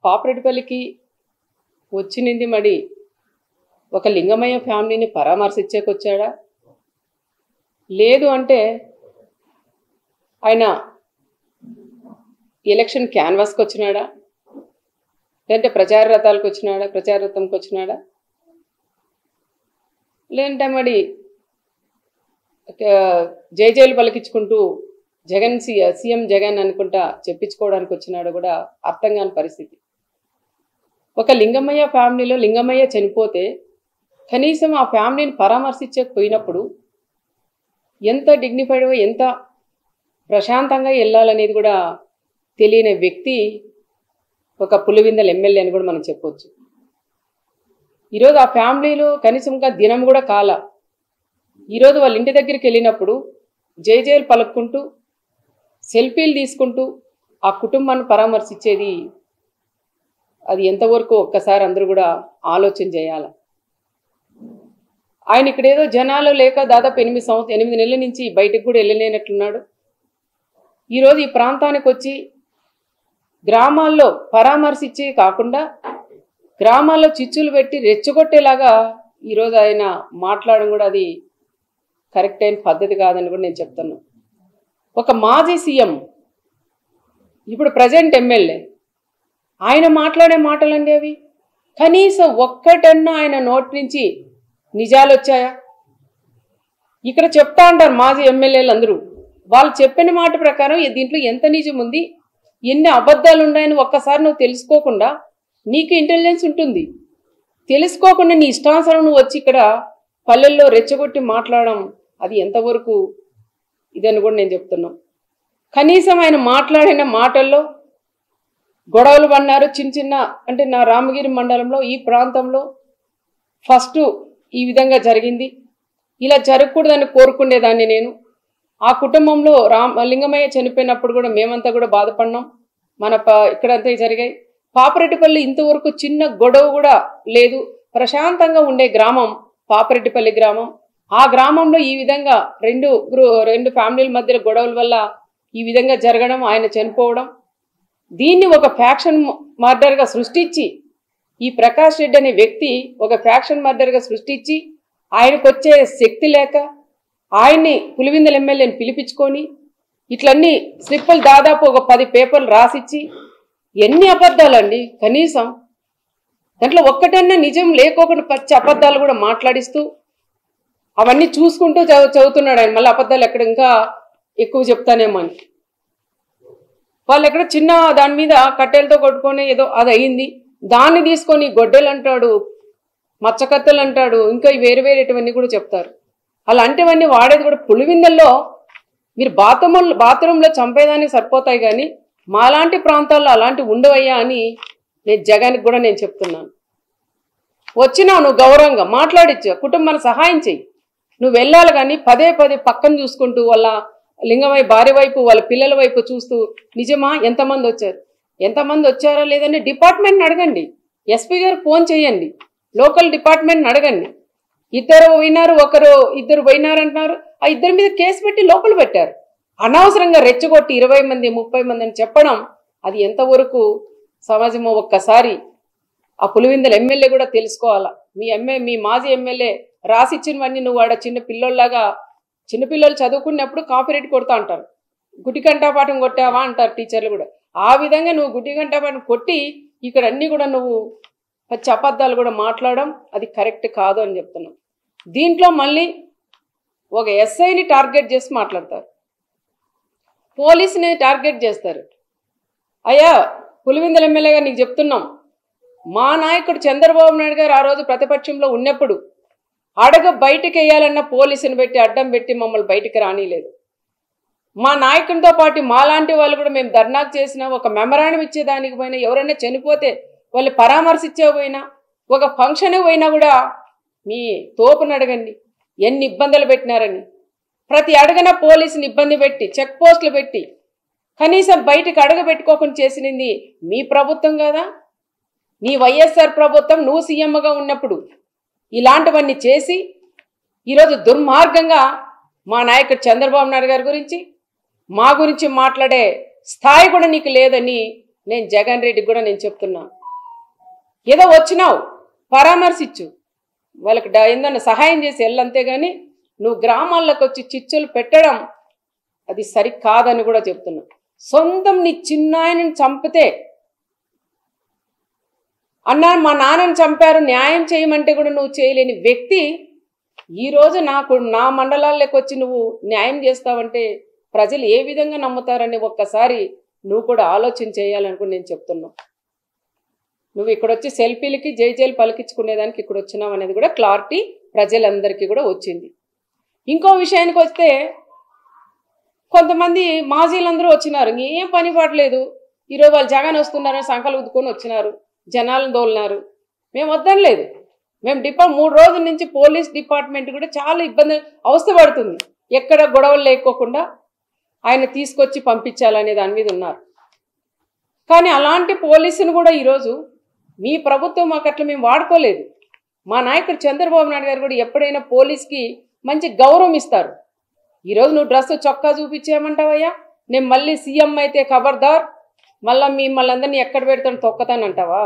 పాపిరెడ్డిపల్లికి వచ్చింది మరి ఒక లింగమయ్య ఫ్యామిలీని పరామర్శించేకొచ్చాడా, లేదు అంటే ఆయన ఎలక్షన్ క్యాన్వాస్కి వచ్చినాడా, లేదంటే ప్రచార రథాలకు వచ్చినాడా, ప్రచార రథంకి వచ్చినాడా, లేదంటే మరి జైలు పలికించుకుంటూ జగన్ సీఎం జగన్ అనుకుంటా చెప్పించుకోవడానికి వచ్చినాడు కూడా అర్థం కాని పరిస్థితి. ఒక లింగమయ్య ఫ్యామిలీలో లింగమయ్య చనిపోతే కనీసం ఆ ఫ్యామిలీని పరామర్శించకపోయినప్పుడు ఎంత డిగ్నిఫైడ్గా ఎంత ప్రశాంతంగా వెళ్ళాలనేది కూడా తెలియని వ్యక్తి ఒక పులివెందుల ఎమ్మెల్యే అని కూడా మనం చెప్పొచ్చు. ఈరోజు ఆ ఫ్యామిలీలో కనీసంగా దినం కూడా కాల, ఈరోజు వాళ్ళ ఇంటి దగ్గరికి వెళ్ళినప్పుడు జైలు పలుక్కుంటూ సెల్ఫీలు తీసుకుంటూ ఆ కుటుంబాన్ని పరామర్శించేది అది ఎంతవరకు ఒక్కసారి అందరూ కూడా ఆలోచన చేయాలి. ఆయన ఇక్కడ ఏదో జనాలు లేక దాదాపు 8 నెలల నుంచి బయటకు కూడా వెళ్ళలేనట్లున్నాడు. ఈరోజు ఈ ప్రాంతానికి వచ్చి గ్రామాల్లో పరామర్శించి కాకుండా గ్రామాల్లో చిచ్చులు పెట్టి రెచ్చగొట్టేలాగా ఈరోజు ఆయన మాట్లాడడం కూడా అది కరెక్ట్ అయిన పద్ధతి కాదని కూడా నేను చెప్తాను. ఒక మాజీ సీఎం ఇప్పుడు ప్రజెంట్ ఎమ్మెల్యే ఆయన మాట్లాడే మాటలండి అవి కనీసం ఒక్కటన్నా ఆయన నోటి నుంచి నిజాలు వచ్చాయా? ఇక్కడ చెప్తా ఉంటారు మాజీ ఎమ్మెల్యేలు అందరూ, వాళ్ళు చెప్పిన మాట ప్రకారం దీంట్లో ఎంత నిజం ఉంది, ఎన్ని అబద్ధాలు ఉన్నాయని ఒక్కసారి నువ్వు తెలుసుకోకుండా, నీకు ఇంటెలిజెన్స్ ఉంటుంది, తెలుసుకోకుండా నీ ఇష్టానుసారం నువ్వు వచ్చి ఇక్కడ పల్లెల్లో రెచ్చగొట్టి మాట్లాడడం అది ఎంతవరకు ఇదని కూడా నేను చెప్తున్నాను. కనీసం ఆయన మాట్లాడిన మాటల్లో గొడవలు పడినారు చిన్న అంటే నా రామగిరి మండలంలో ఈ ప్రాంతంలో ఫస్ట్ ఈ విధంగా జరిగింది, ఇలా జరగకూడదని కోరుకునేదాన్ని నేను. ఆ కుటుంబంలో లింగమయ్య చనిపోయినప్పుడు కూడా మేమంతా కూడా బాధపడినాం. ఇక్కడంతా జరిగాయి. పాపిరెడ్డిపల్లి ఇంతవరకు చిన్న గొడవ కూడా లేదు, ప్రశాంతంగా ఉండే గ్రామం పాపిరెడ్డిపల్లి గ్రామం. ఆ గ్రామంలో ఈ విధంగా రెండు ఫ్యామిలీల మధ్య గొడవల వల్ల ఈ విధంగా జరగడం, ఆయన చనిపోవడం, దీన్ని ఒక ఫ్యాక్షన్ మర్డర్గా సృష్టించి ఈ ప్రకాష్ రెడ్డి అనే వ్యక్తి ఒక ఫ్యాక్షన్ మర్డర్గా సృష్టించి ఆయనకు వచ్చే శక్తి లేక ఆయన్ని పులివెందుల ఎమ్మెల్యేని పిలిపించుకొని ఇట్లన్నీ స్లిప్పులు దాదాపు ఒక 10 పేపర్లు రాసిచ్చి ఎన్ని అబద్ధాలండి, కనీసం దాంట్లో ఒక్కటన్నా నిజం లేకోకుండా 10 అబద్ధాలు కూడా మాట్లాడిస్తూ అవన్నీ చూసుకుంటూ చదువుతున్నాడు ఆయన. మళ్ళీ అబద్ధాలు ఎక్కడ ఇంకా ఎక్కువ చెప్తానేమో అని వాళ్ళు ఎక్కడ చిన్న దాని మీద కట్టెలతో కొట్టుకొని ఏదో అది అయింది, దాన్ని తీసుకొని గొడ్డలు అంటాడు, మచ్చకత్తెలు అంటాడు, ఇంకా వేరేటివన్నీ కూడా చెప్తారు. అలాంటివన్నీ వాడేది కూడా పులివెందుల్లో. మీరు బాత్రూంలో చంపేదానికి సరిపోతాయి కానీ మాలాంటి ప్రాంతాల్లో అలాంటివి ఉండవయ్యా అని నేను జగన్కి కూడా నేను చెప్తున్నాను. వచ్చినావు నువ్వు గౌరవంగా మాట్లాడిచ్చు, కుటుంబాన్ని సహాయం చెయ్యి, నువ్వు వెళ్ళాలి కానీ పదే పక్కన చూసుకుంటూ వాళ్ళ లింగమయ్య భార్య వైపు వాళ్ళ పిల్లల వైపు చూస్తూ నిజమా ఎంతమంది వచ్చారా లేదని డిపార్ట్మెంట్ని అడగండి, ఎస్పీ గారు ఫోన్ చేయండి, లోకల్ డిపార్ట్మెంట్ని అడగండి. ఇద్దరు పోయినారు అంటున్నారు, ఆ ఇద్దరి మీద కేసు పెట్టి లోపల పెట్టారు. అనవసరంగా రెచ్చగొట్టి 20 మంది 30 మంది అని చెప్పడం అది ఎంతవరకు సమాజమో ఒక్కసారి ఆ పులివెందుల ఎమ్మెల్యే కూడా తెలుసుకోవాలా. మీ మాజీ ఎమ్మెల్యే రాసిచ్చినవన్నీ నువ్వు ఆడ చిన్నపిల్లలు చదువుకున్నప్పుడు కాపీరైట్ కొడతా అంటారు, గుడ్డి గంటాపాఠం కొట్టావా అంటారు టీచర్లు కూడా. ఆ విధంగా నువ్వు గుడ్డి గంటాపాఠం కొట్టి ఇక్కడ అన్నీ కూడా నువ్వు 10 అబద్ధాలు కూడా మాట్లాడడం అది కరెక్ట్ కాదు అని చెప్తున్నావు. దీంట్లో మళ్ళీ ఒక ఎస్ఐని టార్గెట్ చేసి మాట్లాడతారు, పోలీసుని టార్గెట్ చేస్తారు. అయ్యా పులివెందుల ఎమ్మెల్యేగా నీకు చెప్తున్నాం, మా నాయకుడు చంద్రబాబు నాయుడు గారు ఆ రోజు ప్రతిపక్షంలో ఉన్నప్పుడు బయటికి వేయాలన్న పోలీసుని పెట్టి అడ్డం పెట్టి మమ్మల్ని బయటికి రానిలేదు. మా నాయకునితో పాటు మాలాంటి వాళ్ళు కూడా మేము ధర్నాకు చేసినా, ఒక మెమరాండం ఇచ్చేదానికి పోయినా, ఎవరైనా చనిపోతే వాళ్ళు పరామర్శించే పోయినా, ఒక ఫంక్షన్ పోయినా కూడా మీ తోపుని అడగండి ఎన్ని ఇబ్బందులు పెట్టినారని. ప్రతి అడగన పోలీసుని ఇబ్బంది పెట్టి చెక్ పోస్టులు పెట్టి కనీసం బయటకు అడగబెట్టుకోకుండా చేసినది మీ ప్రభుత్వం కదా, నీ వైఎస్ఆర్ ప్రభుత్వం. నువ్వు సీఎంగా ఉన్నప్పుడు ఇలాంటివన్నీ చేసి ఈరోజు దుర్మార్గంగా మా నాయకుడు చంద్రబాబు నాయుడు గారి గురించి మా గురించి మాట్లాడే స్థాయి కూడా నీకు లేదని నేను జగన్ రెడ్డికి కూడా నేను చెప్తున్నా, ఏదో వచ్చినావు పరామర్శించు, వాళ్ళకి ఏందన్నా సహాయం చేసి వెళ్ళంతే కానీ నువ్వు గ్రామాల్లోకి వచ్చి చిచ్చులు పెట్టడం అది సరికాదని కూడా చెప్తున్నా. సొంతం నీ చిన్నాయనని చంపితే అన్నా మా నాన్నని చంపారు న్యాయం చేయమంటే కూడా నువ్వు చేయలేని వ్యక్తి ఈరోజు నా మండలాల్లోకి వచ్చి నువ్వు న్యాయం చేస్తావంటే ప్రజలు ఏ విధంగా నమ్ముతారని ఒక్కసారి నువ్వు కూడా ఆలోచన చేయాలనుకుని నేను చెప్తున్నా. నువ్వు ఇక్కడ వచ్చి సెల్ఫీలకి జైలు పలికించుకునేదానికి ఇక్కడ వచ్చినావు అనేది కూడా క్లారిటీ ప్రజలందరికీ కూడా వచ్చింది. ఇంకో విషయానికి వస్తే కొంతమంది మాజీలందరూ వచ్చినారు, ఏం పని పడలేదు, ఈరోజు వాళ్ళు జగన్ వస్తున్నారని సంకలు ఉద్దుకొని వచ్చినారు, జనాలను దోలినారు. మేము వద్దనలేదు, మేము 3 రోజుల నుంచి పోలీస్ డిపార్ట్మెంట్ కూడా చాలా ఇబ్బంది అవస్థ పడుతుంది, ఎక్కడ గొడవలు లేకోకుండా ఆయన తీసుకొచ్చి పంపించాలనే దాని మీద ఉన్నారు. కానీ అలాంటి పోలీసును కూడా ఈరోజు మీ ప్రభుత్వం మాకు అట్లా మేము వాడుకోలేదు. మా నాయకుడు చంద్రబాబు నాయుడు గారు కూడా ఎప్పుడైనా పోలీస్కి మంచి గౌరవం ఇస్తారు. ఈరోజు నువ్వు డ్రెస్ చొక్కా చూపించేయమంటావయ్యా, నేను మళ్ళీ సీఎం అయితే ఖబర్దార్ మళ్ళీ మిమ్మల్ని అందరినీ ఎక్కడ పెడతాను తొక్కతానంటావా?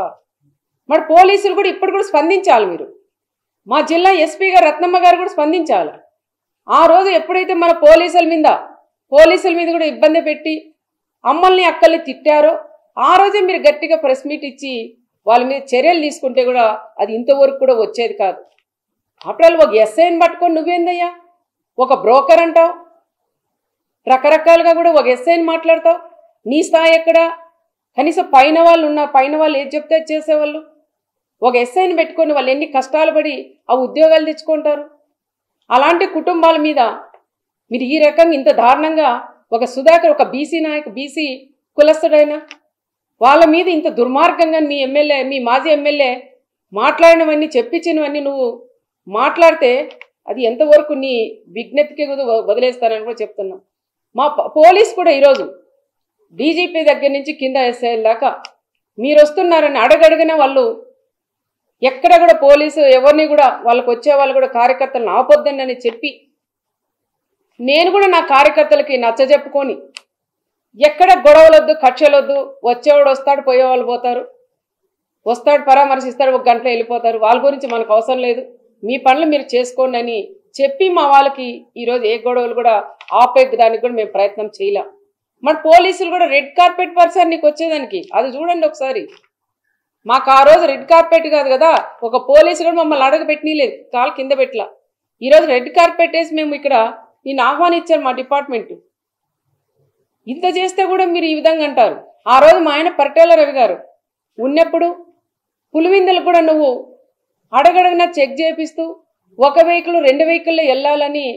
మరి పోలీసులు కూడా ఇప్పుడు కూడా స్పందించాలి. మీరు మా జిల్లా ఎస్పీ గారు రత్నమ్మ గారు కూడా స్పందించాలి. ఆ రోజు ఎప్పుడైతే మన పోలీసుల మీద కూడా ఇబ్బంది పెట్టి అమ్మల్ని అక్కల్ని తిట్టారో ఆ రోజే మీరు గట్టిగా ప్రెస్ మీట్ ఇచ్చి వాళ్ళ మీద చర్యలు తీసుకుంటే కూడా అది ఇంతవరకు కూడా వచ్చేది కాదు. అప్పుడు ఒక ఎస్ఐని పట్టుకొని నువ్వేందయ్యా ఒక బ్రోకర్ అంటావు, రకరకాలుగా కూడా ఒక ఎస్ఐని మాట్లాడతావు. నీ స్థాయి ఎక్కడా? కనీసం పైన వాళ్ళు ఏది చెప్తే చేసేవాళ్ళు. ఒక ఎస్ఐని పెట్టుకొని వాళ్ళు ఎన్ని కష్టాలు పడి ఆ ఉద్యోగాలు తెచ్చుకుంటారు. అలాంటి కుటుంబాల మీద మీరు ఈ రకంగా ఇంత దారుణంగా ఒక సుధాకర్ ఒక బీసీ కులస్తుడైనా వాళ్ళ మీద ఇంత దుర్మార్గంగా మీ మాజీ ఎమ్మెల్యే మాట్లాడినవన్నీ చెప్పించినవన్నీ నువ్వు మాట్లాడితే అది ఎంతవరకు నీ విజ్ఞతకి వదిలేస్తానని కూడా చెప్తున్నాం. మా పోలీస్ కూడా ఈరోజు డీజీపీ దగ్గర నుంచి కింద ఎస్ఐల దాకా మీరు వస్తున్నారని అడగడిగిన వాళ్ళు ఎక్కడ కూడా పోలీసు ఎవరిని కూడా వాళ్ళకు వచ్చే వాళ్ళు కూడా కార్యకర్తలను ఆపొద్దని చెప్పి నేను కూడా నా కార్యకర్తలకి నచ్చజెప్పుకొని ఎక్కడ గొడవలొద్దు కక్షలొద్దు, వచ్చేవాడు వస్తాడు పోయేవాళ్ళు పోతారు, వస్తాడు పరామర్శిస్తాడు 1 గంటలో వెళ్ళిపోతారు, వాళ్ళ గురించి మనకు అవసరం లేదు, మీ పనులు మీరు చేసుకోండి అని చెప్పి మా వాళ్ళకి ఈరోజు ఏ గొడవలు కూడా ఆపేదానికి కూడా మేము ప్రయత్నం చేయలేం. మన పోలీసులు కూడా రెడ్ కార్పెట్ పరిసర్ నీకు వచ్చేదానికి అది చూడండి ఒకసారి. మాకు ఆ రోజు రెడ్ కార్పెట్ కాదు కదా, ఒక పోలీసు కూడా మమ్మల్ని అడగబెట్టనీలేదు, కాలు కింద పెట్టలా. ఈరోజు రెడ్ కార్పెట్ వేసి మేము ఇక్కడ నేను ఆహ్వానించారు మా డిపార్ట్మెంట్. ఇంత చేస్తే కూడా మీరు ఈ విధంగా అంటారు. ఆ రోజు మా ఆయన పరిటాల రవి గారు ఉన్నప్పుడు పులివిందలు కూడా నువ్వు అడగడగినా చెక్ చేపిస్తూ 1 వెహికల్ 2 వెహికల్లో వెళ్ళాలని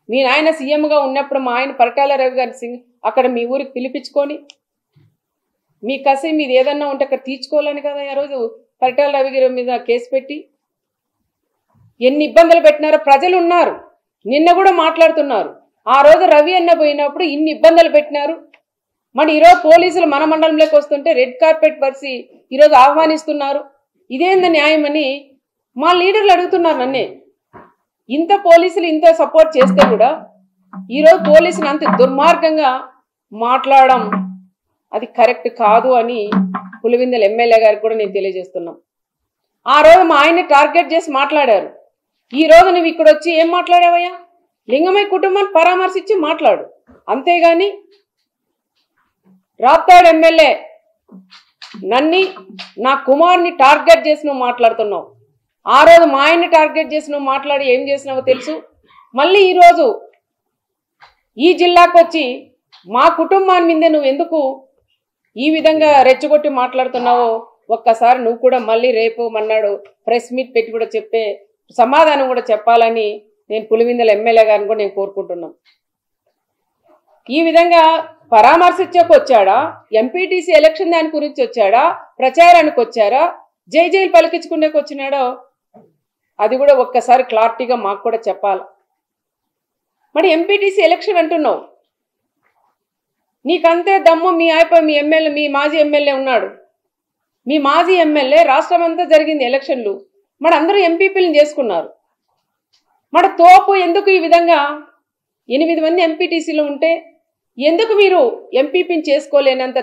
మీ ఆయన సీఎంగా ఉన్నప్పుడు మా ఆయన పరిటాల రవి గారి అక్కడ మీ ఊరికి పిలిపించుకొని మీ కసి మీది ఏదన్నా ఉంటే అక్కడ తీర్చుకోవాలని కదా ఆ రోజు పరిటాల రవి గారి మీద కేసు పెట్టి ఎన్ని ఇబ్బందులు పెట్టినారో ప్రజలు ఉన్నారు. నిన్న కూడా మాట్లాడుతున్నారు, ఆ రోజు రవి అన్న పోయినప్పుడు ఇన్ని ఇబ్బందులు పెట్టినారు. మరి ఈరోజు పోలీసులు మన మండలంలోకి వస్తుంటే రెడ్ కార్పెట్ పరిచి ఈరోజు ఆహ్వానిస్తున్నారు, ఇదేంద న్యాయం అని మా లీడర్లు అడుగుతున్నారు నన్నే. ఇంత పోలీసులు ఇంత సపోర్ట్ చేస్తే కూడా ఈరోజు పోలీసులు అంత దుర్మార్గంగా మాట్లాడడం అది కరెక్ట్ కాదు అని పులివిందల ఎమ్మెల్యే గారికి కూడా నేను తెలియజేస్తున్నాం. ఆ రోజు మా ఆయన్ని టార్గెట్ చేసి మాట్లాడారు, ఈ రోజు నువ్వు ఇక్కడ వచ్చి ఏం మాట్లాడావయ్యా? లింగమయ్య కుటుంబాన్ని పరామర్శించి మాట్లాడు, అంతేగాని రాప్తాడు ఎమ్మెల్యే నన్ని నా కుమార్ని టార్గెట్ చేసి నువ్వు మాట్లాడుతున్నావు. ఆ రోజు మా ఆయన్ని టార్గెట్ చేసి నువ్వు మాట్లాడి ఏం చేసినావో తెలుసు. మళ్ళీ ఈరోజు ఈ జిల్లాకు వచ్చి మా కుటుంబాన్ని మీదే నువ్వు ఎందుకు ఈ విధంగా రెచ్చగొట్టి మాట్లాడుతున్నావో ఒక్కసారి నువ్వు కూడా మళ్ళీ రేపు మన్నాడు ప్రెస్ మీట్ పెట్టి కూడా చెప్పే సమాధానం కూడా చెప్పాలని నేను పులివిందల ఎమ్మెల్యే గారిని కూడా నేను కోరుకుంటున్నాను. ఈ విధంగా పరామర్శించకు వచ్చాడా, ఎంపీటీసీ ఎలక్షన్ దాని గురించి వచ్చాడా, ప్రచారానికి వచ్చారా, జైలు పలికించుకునేకి వచ్చినాడో అది కూడా ఒక్కసారి క్లారిటీగా మాకు కూడా చెప్పాలి. మరి ఎంపీటీసీ ఎలక్షన్ అంటున్నావు, నీకంతే దమ్ము మీ ఎమ్మెల్యే మీ మాజీ ఎమ్మెల్యే ఉన్నాడు, మీ మాజీ ఎమ్మెల్యే రాష్ట్రం అంతా జరిగింది ఎలక్షన్లు, మరి అందరూ ఎంపీపీలను చేసుకున్నారు. మరి తోపు ఎందుకు ఈ విధంగా 8 మంది ఎంపీటీసీలు ఉంటే ఎందుకు మీరు ఎంపీపీని చేసుకోలేనంత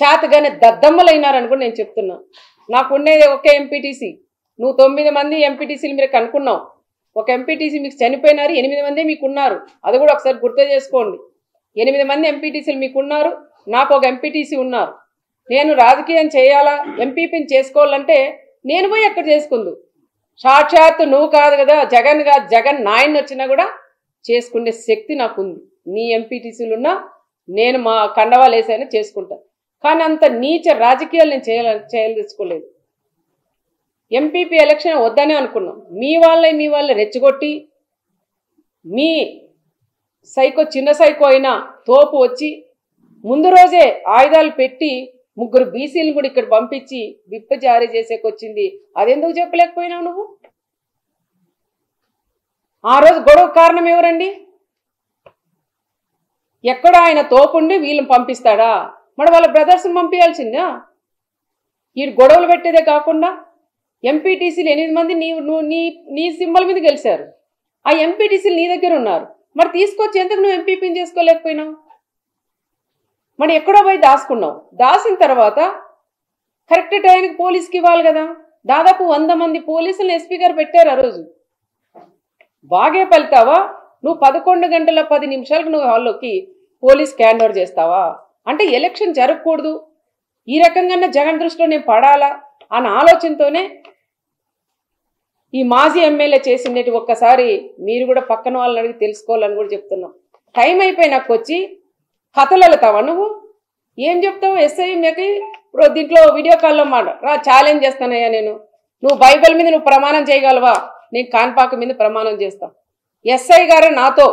చేతగానే దద్దమ్మలైనారని కూడా నేను చెప్తున్నా. నాకుండేది ఒకే ఎంపీటీసీ, నువ్వు 9 మంది ఎంపీటీసీలు మీరు కనుక్కున్నావు. ఒక ఎంపీటీసీ మీకు చనిపోయినారు, 8 మంది మీకు ఉన్నారు. అది కూడా ఒకసారి గుర్తు చేసుకోండి. 8 మంది ఎంపీటీసీలు మీకు ఉన్నారు, నాకు ఒక ఎంపీటీసీ ఉన్నారు. నేను రాజకీయం చేయాలా, ఎంపీపీని చేసుకోవాలంటే నేను పోయి ఎక్కడ చేసుకుందు. సాక్షాత్తు నువ్వు కాదు కదా, జగన్ కాదు, జగన్ నాయన్ని వచ్చినా కూడా చేసుకునే శక్తి నాకుంది. నీ ఎంపీటీసీలు ఉన్నా నేను మా కండవాలు వేసైనా చేసుకుంటా. కానీ అంత నీచ రాజకీయాలు నేను చేయదలుచుకోలేదు. ఎంపీపీ ఎలక్షన్ వద్దనే అనుకున్నాం. మీ వాళ్ళే రెచ్చగొట్టి, మీ సైకో చిన్న సైకో అయినా తోపు వచ్చి ముందు రోజే ఆయుధాలు పెట్టి 3 బీసీలను కూడా ఇక్కడ పంపించి విప్ జారీ చేసేకొచ్చింది. అదెందుకు చెప్పలేకపోయినావు నువ్వు? ఆ రోజు గొడవ కారణం ఎవరండి? ఎక్కడ ఆయన తోపుండి వీళ్ళని పంపిస్తాడా? మరి వాళ్ళ బ్రదర్స్ని పంపించాల్సిందా? ఈ గొడవలు పెట్టేదే కాకుండా ఎంపీటీసీలు 8 మంది నీ సింబల్ మీద గెలిచారు. ఆ ఎంపీటీసీలు నీ దగ్గర ఉన్నారు. మరి తీసుకొచ్చి ఎందుకు నువ్వు ఎంపీపీని చేసుకోలేకపోయినావు? మరి ఎక్కడో పోయి దాచుకున్నావు. దాచిన తర్వాత కరెక్ట్ టైంకి పోలీస్కి ఇవ్వాలి కదా. దాదాపు 100 మంది పోలీసులను ఎస్పీ గారు పెట్టారు ఆ రోజు. బాగే పలుతావా? నువ్వు 11 గంటల 10 నిమిషాలకు నువ్వు హాల్లోకి పోలీస్ హ్యాండ్ ఓవర్ చేస్తావా? అంటే ఎలక్షన్ జరగకూడదు, ఈ రకంగా జగన్ దృష్టిలో నేను పడాలా అన్న ఆలోచనతోనే ఈ మాజీ ఎమ్మెల్యే చేసినట్టు ఒక్కసారి మీరు కూడా పక్కన వాళ్ళని అడిగి తెలుసుకోవాలని కూడా చెప్తున్నాం. టైం అయిపోయినాక వచ్చి కథలు వెళ్తావా నువ్వు? ఏం చెప్తావు? ఎస్ఐ మీకు దీంట్లో వీడియో కాల్లో మాట రా, ఛాలెంజ్ చేస్తానయ్యా నేను. నువ్వు బైబిల్ మీద నువ్వు ప్రమాణం చేయగలవా? నేను కాన్పాక మీద ప్రమాణం చేస్తా. ఎస్ఐ గారు నాతో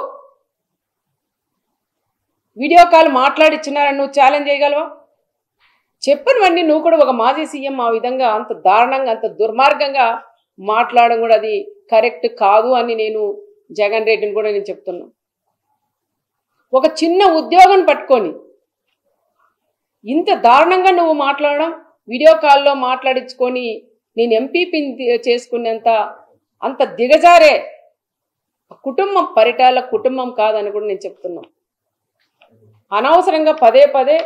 వీడియో కాల్ మాట్లాడిచ్చినారని నువ్వు ఛాలెంజ్ చేయగలవా? చెప్పనివన్నీ నువ్వు కూడా ఒక మాజీ సీఎం ఆ విధంగా అంత దారుణంగా అంత దుర్మార్గంగా మాట్లాడడం కూడా అది కరెక్ట్ కాదు అని నేను జగన్ రెడ్డిని కూడా నేను చెప్తున్నా. ఒక చిన్న ఉద్యోగం పట్టుకొని ఇంత దారుణంగా నువ్వు మాట్లాడడం, వీడియో కాల్లో మాట్లాడించుకొని నేను ఎంపీపీని చేసుకునేంత అంత దిగజారే కుటుంబం, పరిటాల కుటుంబం కాదని కూడా నేను చెప్తున్నా. అనవసరంగా పదే పదే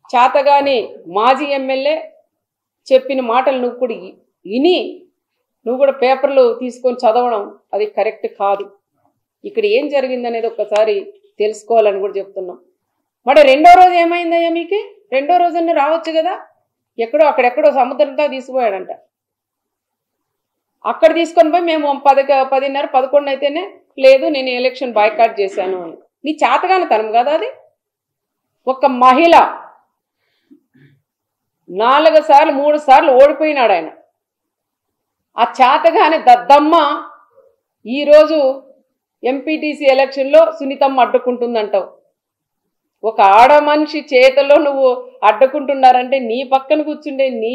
చేతగాని మాజీ ఎమ్మెల్యే చెప్పిన మాటలు నువ్వు కూడా విని నువ్వు కూడా పేపర్లు తీసుకొని చదవడం అది కరెక్ట్ కాదు. ఇక్కడ ఏం జరిగిందనేది ఒక్కసారి తెలుసుకోవాలని కూడా చెప్తున్నాం. మరి రెండో రోజు ఏమైందయ్యా మీకు? రెండో రోజున రావచ్చు కదా. ఎక్కడో అక్కడెక్కడో సముద్రంతో తీసుకుపోయాడంట. అక్కడ తీసుకొని పోయి మేము 10:30, 11 అయితేనే లేదు నేను ఎలక్షన్ బాయ్కాట్ చేశాను అని. నీ చేతగాని తనం కదా అది. ఒక మహిళ 4 సార్లు 3 సార్లు ఓడిపోయినాడు ఆయన. ఆ చేతగాని దద్దమ్మ ఈరోజు ఎంపీటీసీ ఎలక్షన్లో సునీతమ్మ అడ్డుకుంటుందంటావు. ఒక ఆడ మనిషి చేతల్లో నువ్వు అడ్డుకుంటున్నారంటే నీ పక్కన కూర్చుండే నీ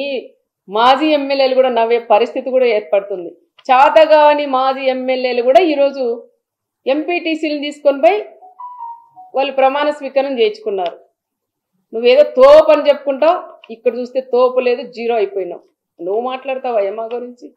మాజీ ఎమ్మెల్యేలు కూడా నవ్వే పరిస్థితి కూడా ఏర్పడుతుంది. చేతగాని మాజీ ఎమ్మెల్యేలు కూడా ఈరోజు ఎంపీటీసీలను తీసుకొని పోయి వాళ్ళు ప్రమాణ స్వీకారం చేయించుకున్నారు. నువ్వేదో తోపు అని చెప్పుకుంటావు, ఇక్కడ చూస్తే తోపు లేదు, జీరో అయిపోయినావు. నువ్వు మాట్లాడతావా మా గురించి?